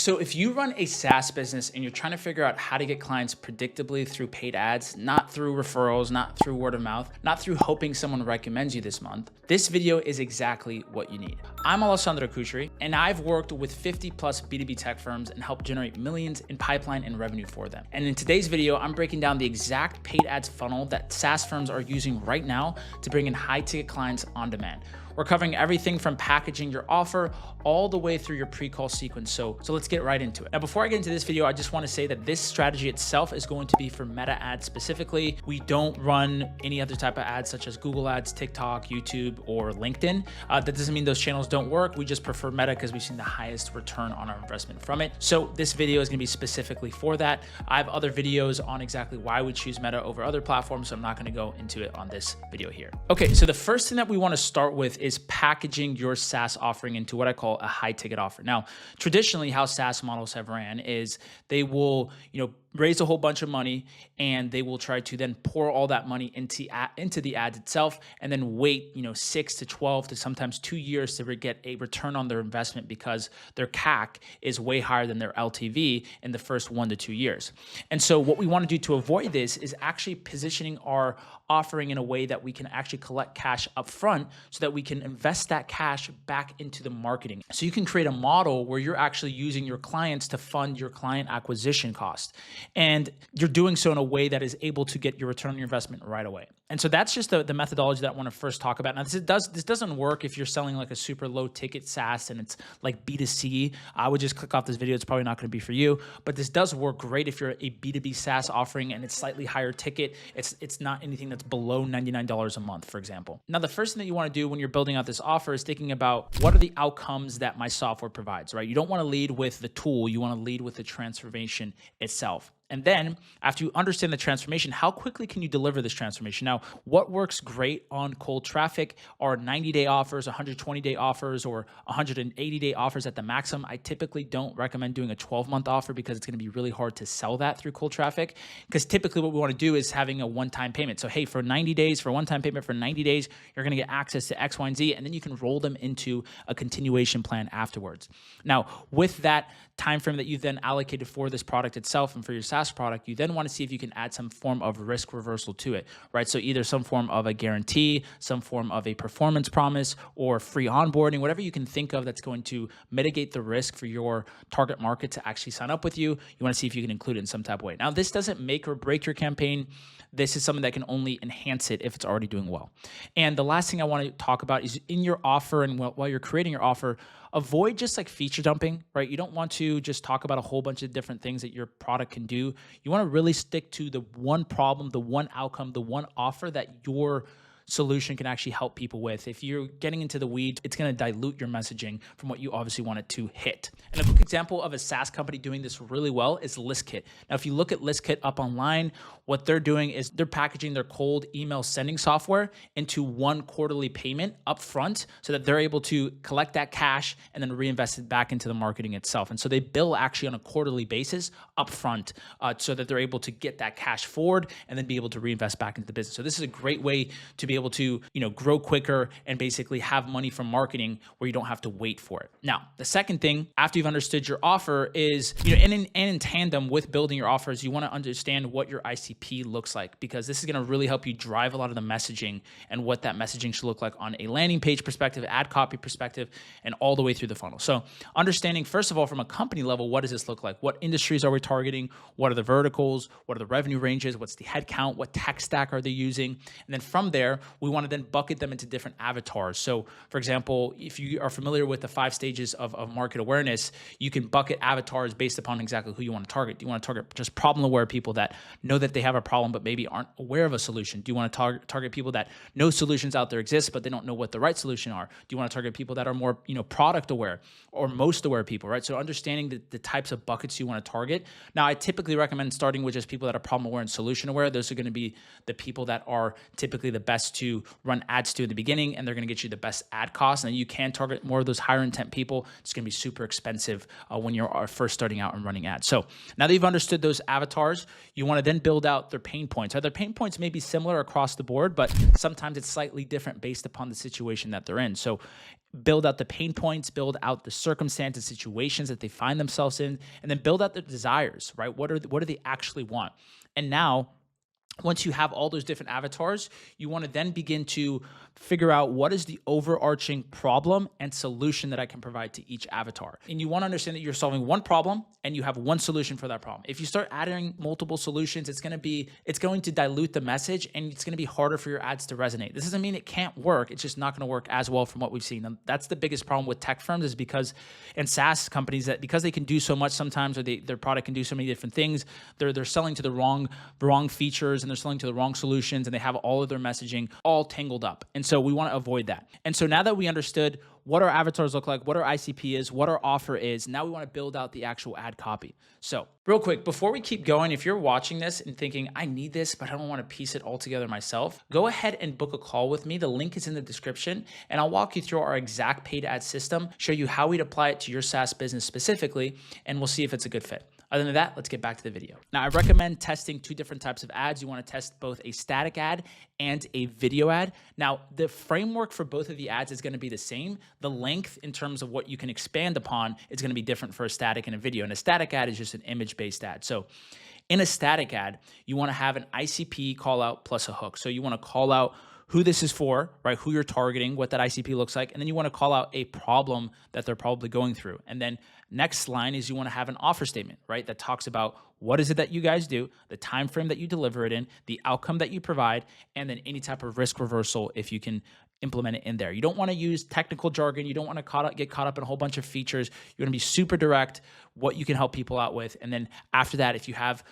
So if you run a SaaS business and you're trying to figure out how to get clients predictably through paid ads, not through referrals, not through word of mouth, not through hoping someone recommends you this month, this video is exactly what you need. I'm Alessandro Cutri, and I've worked with 50 plus B2B tech firms and helped generate millions in pipeline and revenue for them. And in today's video, I'm breaking down the exact paid ads funnel that SaaS firms are using right now to bring in high ticket clients on demand. We're covering everything from packaging your offer all the way through your pre-call sequence. So let's get right into it. Now, before I get into this video, I just want to say that this strategy itself is going to be for meta ads specifically. We don't run any other type of ads such as Google ads, TikTok, YouTube, or LinkedIn. That doesn't mean those channels don't work. We just prefer meta because we've seen the highest return on our investment from it. So this video is going to be specifically for that. I have other videos on exactly why we choose meta over other platforms, so I'm not going to go into it on this video here. Okay, so the first thing that we want to start with is packaging your SaaS offering into what I call a high ticket offer. Now, traditionally how SaaS models have ran is they will, raise a whole bunch of money and they will try to then pour all that money into the ads itself and then wait, 6 to 12 to sometimes 2 years to get a return on their investment because their CAC is way higher than their LTV in the first 1 to 2 years. And so what we want to do to avoid this is actually positioning our offering in a way that we can actually collect cash up front so that we can invest that cash back into the marketing. So you can create a model where you're actually using your clients to fund your client acquisition cost. And you're doing so in a way that is able to get your return on your investment right away. And so that's just the methodology that I want to first talk about. Now, this doesn't work if you're selling like a super low ticket SaaS and it's like B2C. I would just click off this video. It's probably not going to be for you. But this does work great if you're a B2B SaaS offering and it's slightly higher ticket. It's not anything that's below $99 a month, for example. Now, the first thing that you want to do when you're building out this offer is thinking about what are the outcomes that my software provides, right? You don't want to lead with the tool. You want to lead with the transformation itself. And then after you understand the transformation, how quickly can you deliver this transformation? Now, what works great on cold traffic are 90-day offers, 120-day offers, or 180-day offers at the maximum. I typically don't recommend doing a 12-month offer because it's going to be really hard to sell that through cold traffic, because typically what we want to do is having a one-time payment. So hey, for 90 days, for a one-time payment for 90 days, you're going to get access to X, Y, and Z, and then you can roll them into a continuation plan afterwards. Now, with that time frame that you've then allocated for this product itself and for your SaaS product, you then want to see if you can add some form of risk reversal to it, right? So either some form of a guarantee, some form of a performance promise, or free onboarding, whatever you can think of that's going to mitigate the risk for your target market to actually sign up with you. You want to see if you can include it in some type of way. Now, this doesn't make or break your campaign. This is something that can only enhance it if it's already doing well. And the last thing I want to talk about is in your offer and while you're creating your offer, avoid just like feature dumping, right? You don't want to just talk about a whole bunch of different things that your product can do. You want to really stick to the one problem, the one outcome, the one offer that your solution can actually help people with. If you're getting into the weeds, it's going to dilute your messaging from what you obviously want it to hit. And a quick example of a SaaS company doing this really well is ListKit. Now, if you look at ListKit up online, what they're doing is they're packaging their cold email sending software into one quarterly payment up front so that they're able to collect that cash and then reinvest it back into the marketing itself. And so they bill actually on a quarterly basis up front so that they're able to get that cash forward and then be able to reinvest back into the business. So this is a great way to be able to, grow quicker and basically have money from marketing where you don't have to wait for it. Now, the second thing after you've understood your offer is, and in tandem with building your offers, you want to understand what your ICP looks like, because this is going to really help you drive a lot of the messaging and what that messaging should look like on a landing page perspective, ad copy perspective, and all the way through the funnel. So understanding, first of all, from a company level, what does this look like? What industries are we targeting? What are the verticals? What are the revenue ranges? What's the headcount? What tech stack are they using? And then from there, we want to then bucket them into different avatars. So for example, if you are familiar with the 5 stages of market awareness, you can bucket avatars based upon exactly who you want to target. Do you want to target just problem aware people that know that they have a problem but maybe aren't aware of a solution? Do you want to target people that know solutions out there exist but they don't know what the right solution are? Do you want to target people that are more product aware or most aware people, right? So understanding the types of buckets you want to target. Now, I typically recommend starting with just people that are problem aware and solution aware. Those are going to be the people that are typically the best best to run ads to in the beginning, and they're going to get you the best ad cost. And then you can target more of those higher intent people. It's going to be super expensive when you're first starting out and running ads. So now that you've understood those avatars, you want to then build out their pain points. Their pain points may be similar across the board, but sometimes it's slightly different based upon the situation that they're in. So build out the pain points, build out the circumstances, situations that they find themselves in, and then build out their desires, right? What do they actually want? And now, once you have all those different avatars, you want to then begin to figure out what is the overarching problem and solution that I can provide to each avatar. And you want to understand that you're solving one problem and you have one solution for that problem. If you start adding multiple solutions, it's going to dilute the message, and it's going to be harder for your ads to resonate. This doesn't mean it can't work. It's just not going to work as well from what we've seen. And that's the biggest problem with tech firms, is because, and SaaS companies, that because they can do so much sometimes, or their product can do so many different things, they're selling to the wrong features, and they're selling to the wrong solutions, and they have all of their messaging all tangled up. And so we want to avoid that. And so now that we understood what our avatars look like, what our ICP is, what our offer is, now we want to build out the actual ad copy. So real quick, before we keep going, if you're watching this and thinking, I need this, but I don't want to piece it all together myself, go ahead and book a call with me. The link is in the description, and I'll walk you through our exact paid ad system, show you how we'd apply it to your SaaS business specifically, and we'll see if it's a good fit. Other than that, let's get back to the video. Now, I recommend testing two different types of ads. You want to test both a static ad and a video ad. Now, the framework for both of the ads is going to be the same. The length in terms of what you can expand upon is going to be different for a static and a video. And a static ad is just an image-based ad. So in a static ad, you want to have an ICP call out plus a hook. So you want to call out who this is for, right? Who you're targeting, what that ICP looks like. And then you want to call out a problem that they're probably going through. And then next line is you want to have an offer statement, right? That talks about what is it that you guys do, the time frame that you deliver it in, the outcome that you provide, and then any type of risk reversal if you can implement it in there. You don't want to use technical jargon. You don't want to get caught up in a whole bunch of features. You want to be super direct, what you can help people out with. And then after that, if you have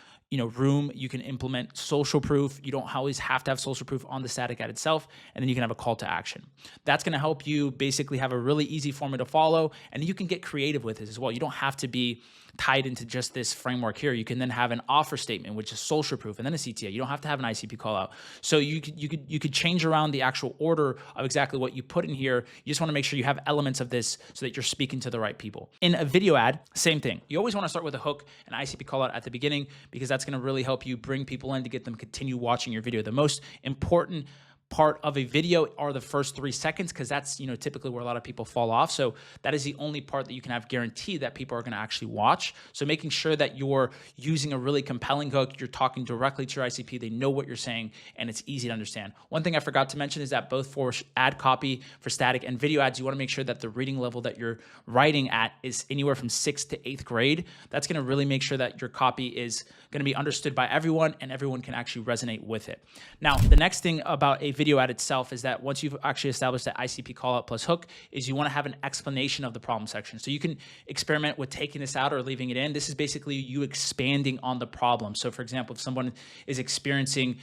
room, you can implement social proof. You don't always have to have social proof on the static ad itself, and then you can have a call to action. That's going to help you basically have a really easy formula to follow, and you can get creative with it as well. You don't have to be tied into just this framework here. You can then have an offer statement, which is social proof, and then a CTA. You don't have to have an ICP call out. So you could change around the actual order of exactly what you put in here. You just want to make sure you have elements of this so that you're speaking to the right people. In a video ad, same thing. You always want to start with a hook and ICP call out at the beginning, because that's going to really help you bring people in to get them continue watching your video. The most important part of a video are the first 3 seconds, because that's typically where a lot of people fall off. So that is the only part that you can have guaranteed that people are going to actually watch. So making sure that you're using a really compelling hook, you're talking directly to your ICP, they know what you're saying, and it's easy to understand. One thing I forgot to mention is that both for ad copy, for static and video ads, you want to make sure that the reading level that you're writing at is anywhere from 6th to 8th grade. That's going to really make sure that your copy is going to be understood by everyone, and everyone can actually resonate with it. Now, the next thing about a video ad itself is that once you've actually established that ICP call out plus hook, is you want to have an explanation of the problem section. So you can experiment with taking this out or leaving it in. This is basically you expanding on the problem. So for example, if someone is experiencing,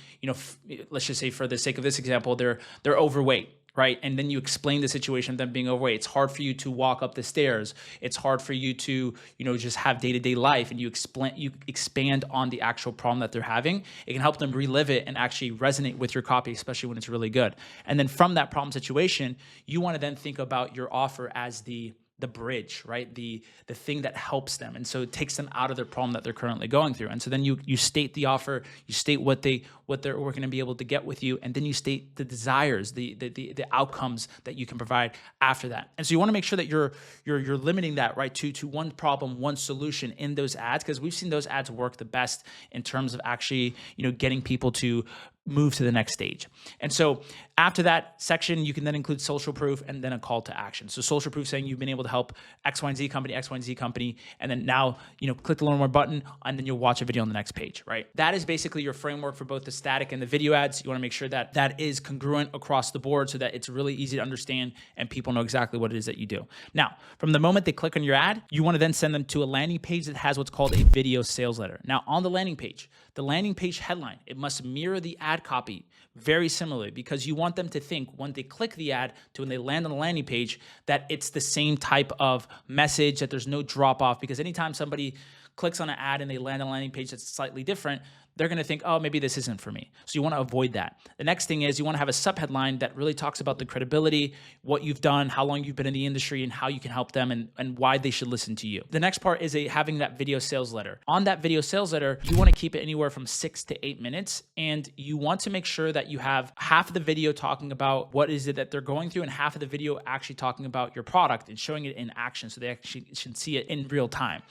let's just say for the sake of this example, they're overweight, right? And then you explain the situation of them being overweight. It's hard for you to walk up the stairs. It's hard for you to, just have day-to-day life, and you expand on the actual problem that they're having. It can help them relive it and actually resonate with your copy, especially when it's really good. And then from that problem situation, you want to then think about your offer as the bridge, right? The thing that helps them. And so it takes them out of their problem that they're currently going through. And so then you state the offer, you state what they're going to be able to get with you, and then you state the desires, the outcomes that you can provide after that. And so you want to make sure that you're limiting that, right, to one problem, one solution in those ads, because we've seen those ads work the best in terms of actually, getting people to move to the next stage. And so after that section, you can then include social proof and then a call to action. So social proof saying you've been able to help X, Y, and Z company, and then now, click the learn more button, and then you'll watch a video on the next page, right? That is basically your framework for both the static and the video ads. You want to make sure that that is congruent across the board so that it's really easy to understand and people know exactly what it is that you do. Now, from the moment they click on your ad, you want to then send them to a landing page that has what's called a video sales letter. Now, on the landing page headline, it must mirror the ad copy very similarly, because you want them to think when they click the ad to when they land on the landing page that it's the same type of message, that there's no drop off, because anytime somebody clicks on an ad and they land on a landing page that's slightly different, they're going to think, oh, maybe this isn't for me. So you want to avoid that. The next thing is you want to have a subheadline that really talks about the credibility, what you've done, how long you've been in the industry, and how you can help them and why they should listen to you. The next part is having that video sales letter. On that video sales letter, you want to keep it anywhere from 6 to 8 minutes, and you want to make sure that you have half of the video talking about what is it that they're going through and half of the video actually talking about your product and showing it in action so they actually should see it in real time.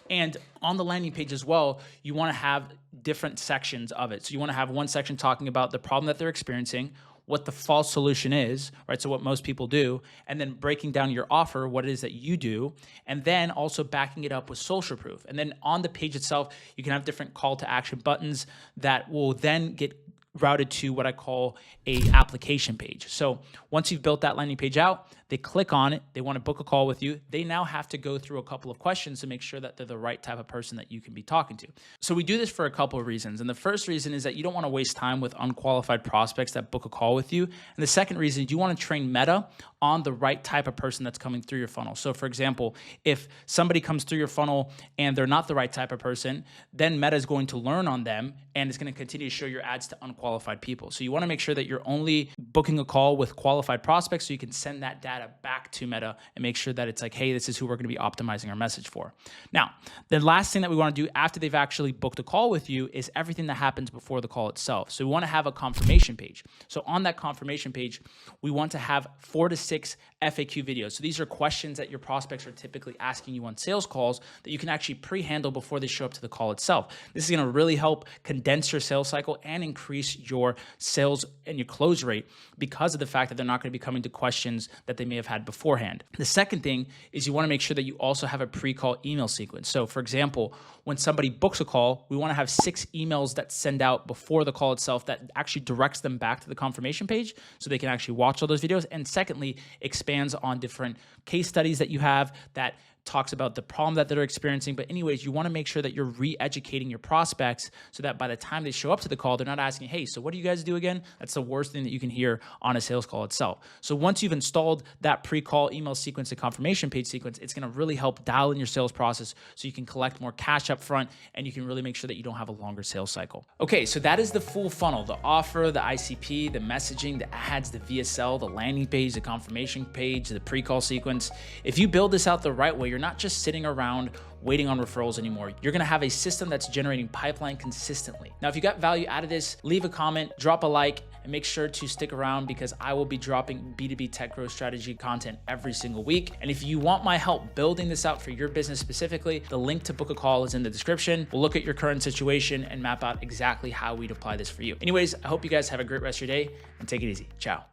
And on the landing page as well, you want to have different sections of it. So you want to have one section talking about the problem that they're experiencing, what the false solution is, right? So what most people do, and then breaking down your offer, what it is that you do, and then also backing it up with social proof. And then on the page itself, you can have different call to action buttons that will then get routed to what I call a application page. So once you've built that landing page out, they click on it, they want to book a call with you. They now have to go through a couple of questions to make sure that they're the right type of person that you can be talking to. So we do this for a couple of reasons. And the first reason is that you don't want to waste time with unqualified prospects that book a call with you. And the second reason is you want to train Meta on the right type of person that's coming through your funnel. So for example, if somebody comes through your funnel and they're not the right type of person, then Meta is going to learn on them and it's going to continue to show your ads to unqualified people. So you want to make sure that you're only booking a call with qualified prospects so you can send that data back to Meta and make sure that it's like, hey, this is who we're going to be optimizing our message for. Now, the last thing that we want to do after they've actually booked a call with you is everything that happens before the call itself. So we want to have a confirmation page. So on that confirmation page, we want to have 4 to 6 FAQ videos. So these are questions that your prospects are typically asking you on sales calls that you can actually pre-handle before they show up to the call itself. This is going to really help condense your sales cycle and increase your sales and your close rate because of the fact that they're not going to be coming to questions that they may have had beforehand. The second thing is you want to make sure that you also have a pre-call email sequence. So for example, when somebody books a call, we want to have 6 emails that send out before the call itself that actually directs them back to the confirmation page so they can actually watch all those videos. And secondly, expands on different case studies that you have that talks about the problem that they're experiencing. But anyways, you want to make sure that you're re-educating your prospects so that by the time they show up to the call, they're not asking, hey, so what do you guys do again? That's the worst thing that you can hear on a sales call itself. So once you've installed that pre-call email sequence and confirmation page sequence, it's going to really help dial in your sales process so you can collect more cash up front and you can really make sure that you don't have a longer sales cycle. Okay, so that is the full funnel, the offer, the ICP, the messaging, the ads, the VSL, the landing page, the confirmation page, the pre-call sequence. If you build this out the right way, you're not just sitting around waiting on referrals anymore. You're gonna have a system that's generating pipeline consistently. Now, if you got value out of this, leave a comment, drop a like, and make sure to stick around because I will be dropping B2B tech growth strategy content every single week. And if you want my help building this out for your business specifically, the link to book a call is in the description. We'll look at your current situation and map out exactly how we'd apply this for you. Anyways, I hope you guys have a great rest of your day and take it easy. Ciao.